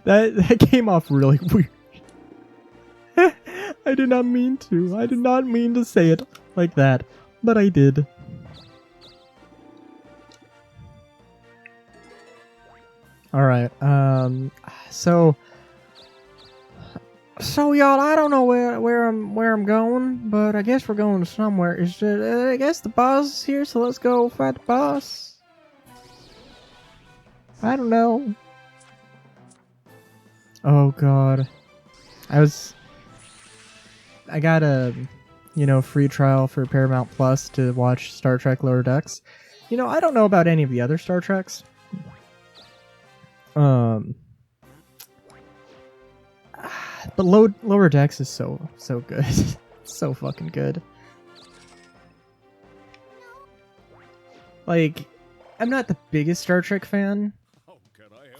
That came off really weird. I did not mean to. I did not mean to say it like that, but I did. All right. So y'all, I don't know where I'm going, but I guess we're going somewhere. I guess the boss is here, so let's go fight the boss. I don't know. Oh god. I got a, free trial for Paramount Plus to watch Star Trek Lower Decks. I don't know about any of the other Star Treks. But Lower Decks is so good. So fucking good. Like, I'm not the biggest Star Trek fan,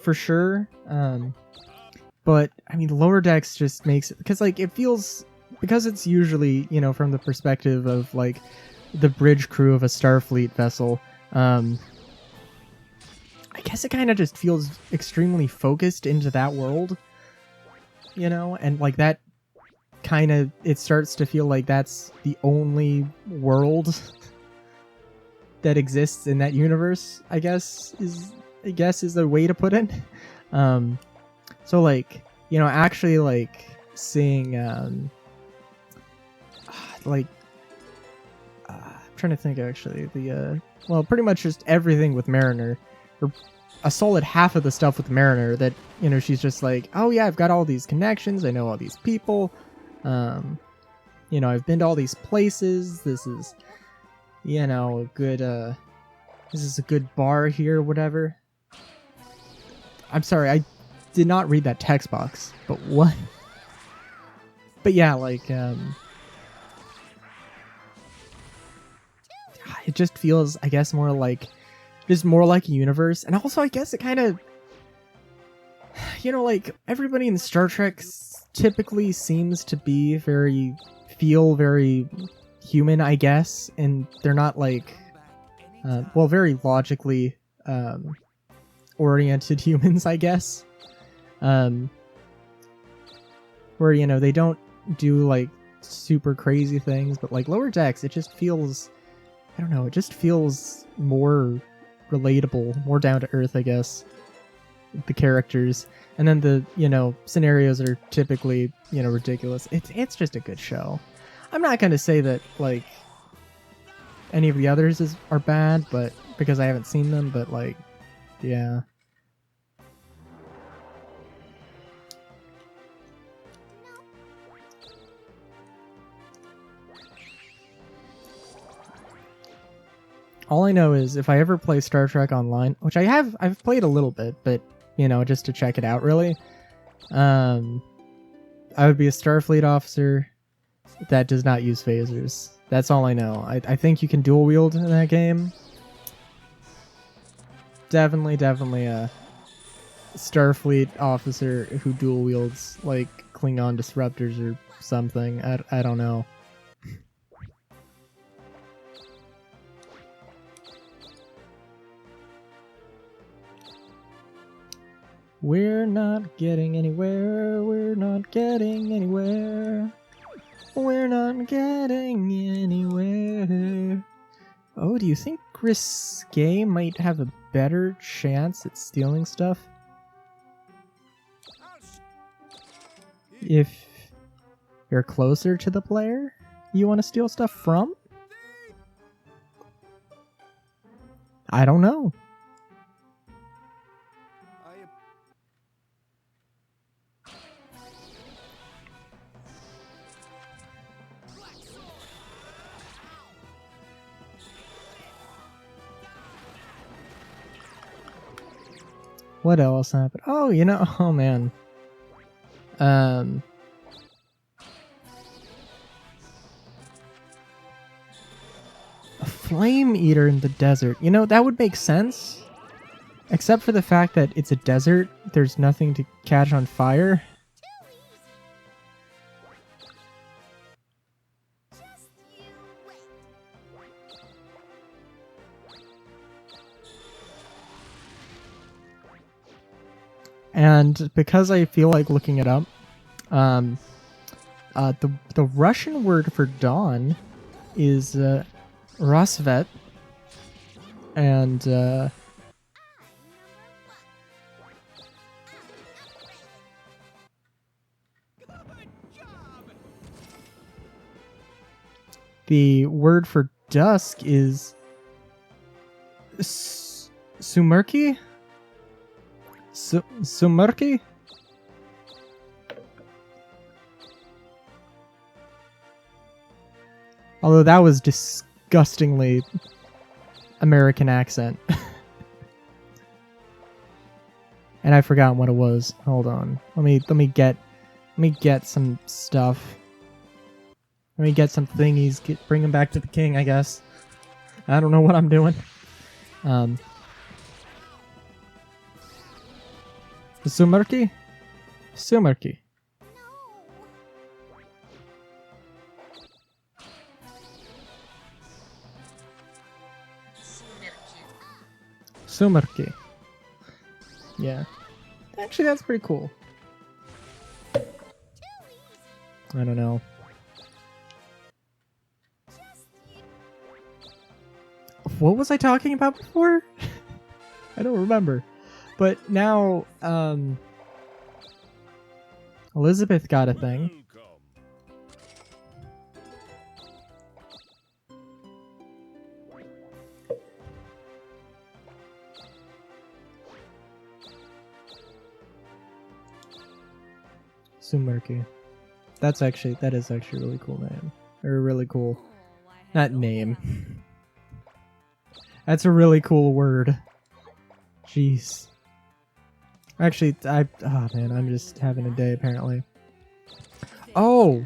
for sure. But I mean, Lower Decks just makes it, because like it feels, because it's usually from the perspective of like the bridge crew of a Starfleet vessel. I guess it kind of just feels extremely focused into that world, and like that kind of, it starts to feel like that's the only world that exists in that universe, I guess is the way to put it. So like, actually like seeing I'm trying to think actually, pretty much just everything with Mariner, or a solid half of the stuff with Mariner, that she's just like, oh yeah, I've got all these connections, I know all these people, I've been to all these places, this is a good bar here, whatever. I'm sorry, I did not read that text box, but what? But yeah, like it just feels, I guess, more like a universe. And also, I guess it kind of, like everybody in Star Trek typically seems to be very human, I guess, and they're not like very logically oriented humans, I guess, where they don't do like super crazy things, but like Lower Decks, it just feels, I don't know, it just feels more relatable, more down to earth, I guess, the characters. And then the scenarios are typically ridiculous. It's just a good show. I'm not going to say that like any of the others are bad, but because I haven't seen them, but like, yeah. All I know is if I ever play Star Trek Online, which I've played a little bit, but just to check it out, really, I would be a Starfleet officer that does not use phasers. That's all I know. I think you can dual wield in that game. Definitely a Starfleet officer who dual wields like Klingon disruptors or something. I don't know. We're not getting anywhere. We're not getting anywhere. We're not getting anywhere. Oh, do you think Risque might have a better chance at stealing stuff? If you're closer to the player you want to steal stuff from? I don't know. What else happened? Oh, oh man. A flame eater in the desert. That would make sense. Except for the fact that it's a desert, there's nothing to catch on fire. And because I feel like looking it up, the Russian word for dawn is Rasvet, and the word for dusk is Sumerki? Sumerki? Although that was disgustingly American accent. And I've forgotten what it was. Hold on. Let me get some stuff. Let me get some thingies. Bring them back to the king, I guess. I don't know what I'm doing. Sumerki? Sumerki. Sumerki. Yeah. Actually, that's pretty cool. I don't know. What was I talking about before? I don't remember. But now, Elizabeth got a thing. Sumerki. That is actually a really cool name. Or a really cool, not name. That's a really cool word. Jeez. Actually, oh man, I'm just having a day apparently. Oh!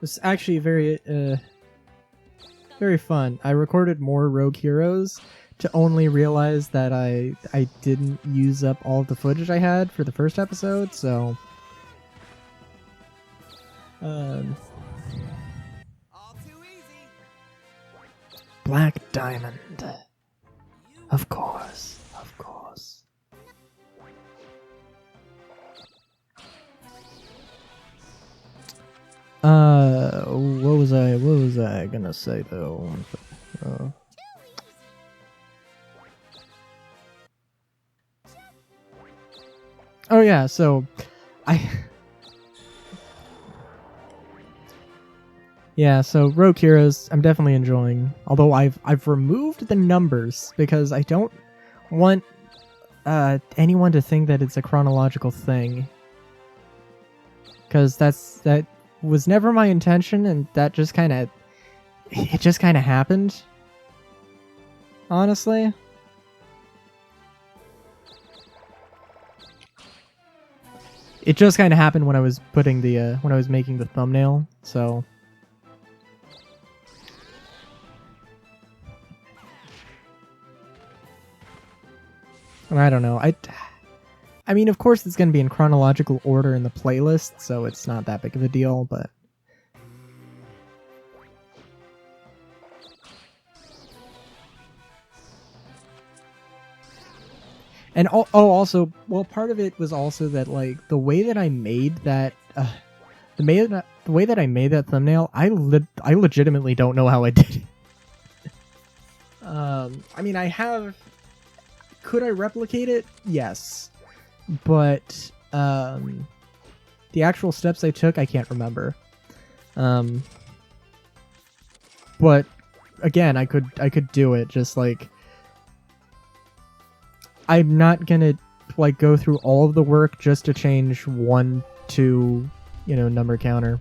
It's actually very fun. I recorded more Rogue Heroes to only realize that I didn't use up all of the footage I had for the first episode, so... Black Diamond. Of course. Of course. What was I gonna say though? Oh yeah, so yeah, so Rogue Heroes, I'm definitely enjoying. Although I've removed the numbers because I don't want anyone to think that it's a chronological thing. Because that was never my intention, and that just kind of happened. Honestly. It just kind of happened when I was putting the when I was making the thumbnail, so I don't know. I mean, of course it's going to be in chronological order in the playlist, so it's not that big of a deal, but... And also, well, part of it was also that, like, the way that I made that, the way that I made that thumbnail, I legitimately don't know how I did it. I mean, could I replicate it? Yes. But the actual steps I took, I can't remember. But again, I could do it. Just like I'm not gonna like go through all of the work just to change 1 to number counter.